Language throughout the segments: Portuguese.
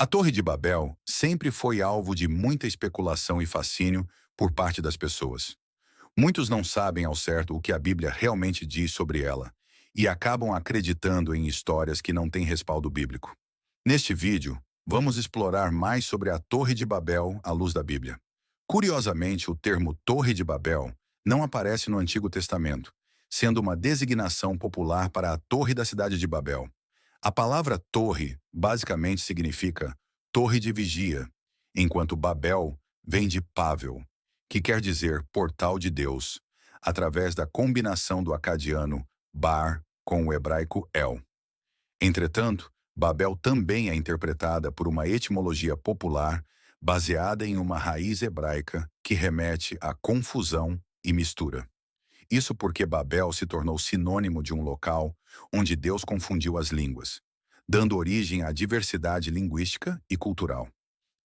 A Torre de Babel sempre foi alvo de muita especulação e fascínio por parte das pessoas. Muitos não sabem ao certo o que a Bíblia realmente diz sobre ela e acabam acreditando em histórias que não têm respaldo bíblico. Neste vídeo, vamos explorar mais sobre a Torre de Babel à luz da Bíblia. Curiosamente, o termo Torre de Babel não aparece no Antigo Testamento, sendo uma designação popular para a Torre da cidade de Babel. A palavra torre basicamente significa torre de vigia, enquanto Babel vem de Pável, que quer dizer portal de Deus, através da combinação do acadiano bar com o hebraico el. Entretanto, Babel também é interpretada por uma etimologia popular baseada em uma raiz hebraica que remete à confusão e mistura. Isso porque Babel se tornou sinônimo de um local onde Deus confundiu as línguas, dando origem à diversidade linguística e cultural.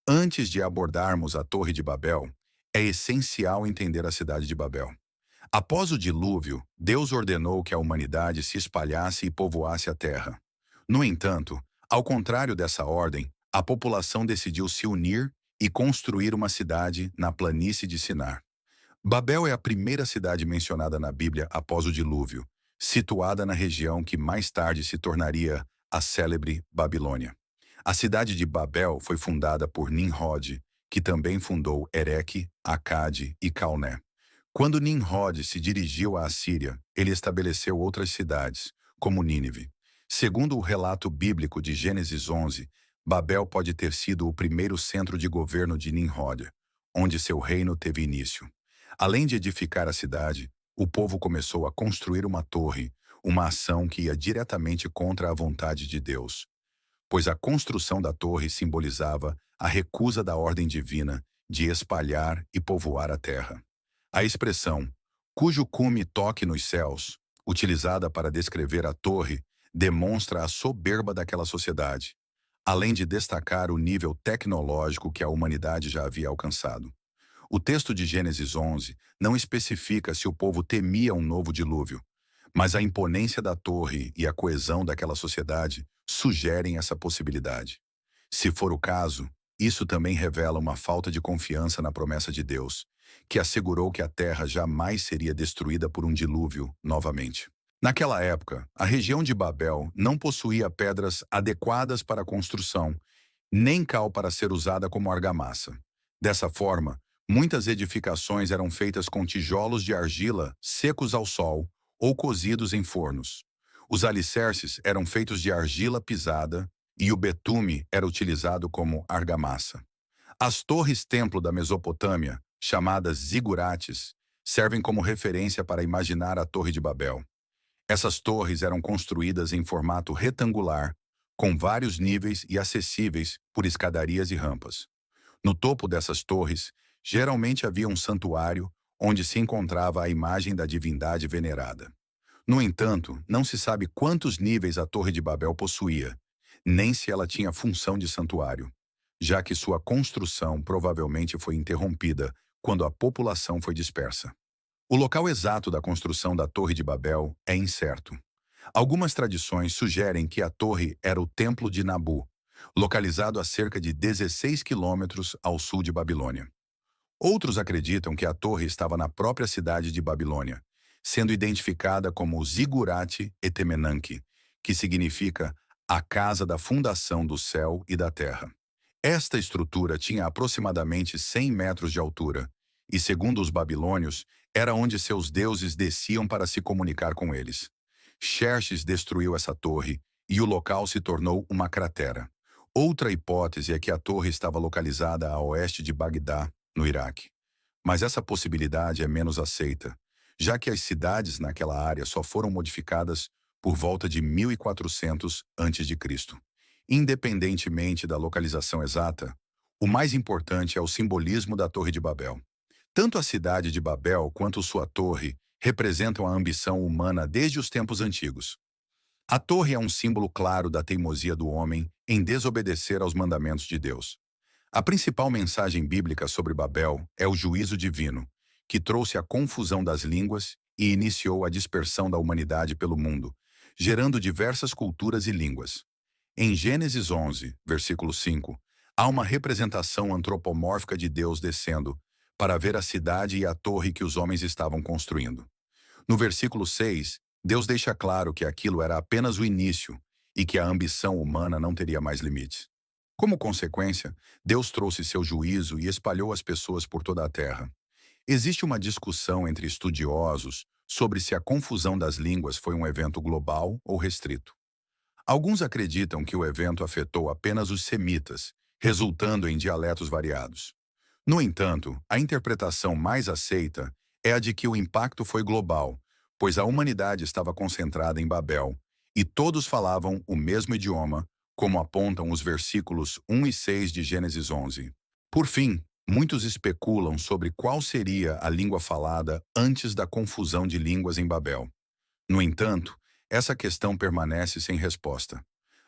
Antes de abordarmos a Torre de Babel, é essencial entender a cidade de Babel. Após o dilúvio, Deus ordenou que a humanidade se espalhasse e povoasse a terra. No entanto, ao contrário dessa ordem, a população decidiu se unir e construir uma cidade na planície de Sinar. Babel é a primeira cidade mencionada na Bíblia após o dilúvio, situada na região que mais tarde se tornaria a célebre Babilônia. A cidade de Babel foi fundada por Nimrod, que também fundou Ereque, Acade e Calné. Quando Nimrod se dirigiu à Assíria, ele estabeleceu outras cidades, como Nínive. Segundo o relato bíblico de Gênesis 11, Babel pode ter sido o primeiro centro de governo de Nimrod, onde seu reino teve início. Além de edificar a cidade, o povo começou a construir uma torre, uma ação que ia diretamente contra a vontade de Deus, pois a construção da torre simbolizava a recusa da ordem divina de espalhar e povoar a terra. A expressão, cujo cume toque nos céus, utilizada para descrever a torre, demonstra a soberba daquela sociedade, além de destacar o nível tecnológico que a humanidade já havia alcançado. O texto de Gênesis 11 não especifica se o povo temia um novo dilúvio, mas a imponência da torre e a coesão daquela sociedade sugerem essa possibilidade. Se for o caso, isso também revela uma falta de confiança na promessa de Deus, que assegurou que a terra jamais seria destruída por um dilúvio novamente. Naquela época, a região de Babel não possuía pedras adequadas para a construção, nem cal para ser usada como argamassa. Dessa forma, muitas edificações eram feitas com tijolos de argila secos ao sol ou cozidos em fornos. Os alicerces eram feitos de argila pisada e o betume era utilizado como argamassa. As torres-templo da Mesopotâmia, chamadas zigurates, servem como referência para imaginar a Torre de Babel. Essas torres eram construídas em formato retangular, com vários níveis e acessíveis por escadarias e rampas. No topo dessas torres, geralmente havia um santuário onde se encontrava a imagem da divindade venerada. No entanto, não se sabe quantos níveis a Torre de Babel possuía, nem se ela tinha função de santuário, já que sua construção provavelmente foi interrompida quando a população foi dispersa. O local exato da construção da Torre de Babel é incerto. Algumas tradições sugerem que a torre era o Templo de Nabu, localizado a cerca de 16 quilômetros ao sul de Babilônia. Outros acreditam que a torre estava na própria cidade de Babilônia, sendo identificada como Zigurate Etemenanque, que significa a casa da fundação do céu e da terra. Esta estrutura tinha aproximadamente 100 metros de altura, e segundo os babilônios, era onde seus deuses desciam para se comunicar com eles. Xerxes destruiu essa torre e o local se tornou uma cratera. Outra hipótese é que a torre estava localizada a oeste de Bagdá, no Iraque. Mas essa possibilidade é menos aceita, já que as cidades naquela área só foram modificadas por volta de 1400 a.C. Independentemente da localização exata, o mais importante é o simbolismo da Torre de Babel. Tanto a cidade de Babel quanto sua torre representam a ambição humana desde os tempos antigos. A torre é um símbolo claro da teimosia do homem em desobedecer aos mandamentos de Deus. A principal mensagem bíblica sobre Babel é o juízo divino, que trouxe a confusão das línguas e iniciou a dispersão da humanidade pelo mundo, gerando diversas culturas e línguas. Em Gênesis 11, versículo 5, Há uma representação antropomórfica de Deus descendo para ver a cidade e a torre que os homens estavam construindo. No versículo 6, Deus deixa claro que aquilo era apenas o início e que a ambição humana não teria mais limites. Como consequência, Deus trouxe seu juízo e espalhou as pessoas por toda a terra. Existe uma discussão entre estudiosos sobre se a confusão das línguas foi um evento global ou restrito. Alguns acreditam que o evento afetou apenas os semitas, resultando em dialetos variados. No entanto, a interpretação mais aceita é a de que o impacto foi global, pois a humanidade estava concentrada em Babel, e todos falavam o mesmo idioma, como apontam os versículos 1 e 6 de Gênesis 11. Por fim, muitos especulam sobre qual seria a língua falada antes da confusão de línguas em Babel. No entanto, essa questão permanece sem resposta.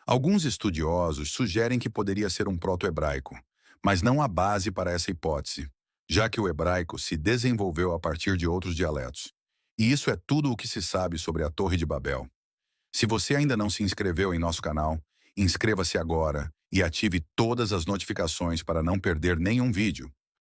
Alguns estudiosos sugerem que poderia ser um proto-hebraico, mas não há base para essa hipótese, já que o hebraico se desenvolveu a partir de outros dialetos. E isso é tudo o que se sabe sobre a Torre de Babel. Se você ainda não se inscreveu em nosso canal, inscreva-se agora e ative todas as notificações para não perder nenhum vídeo.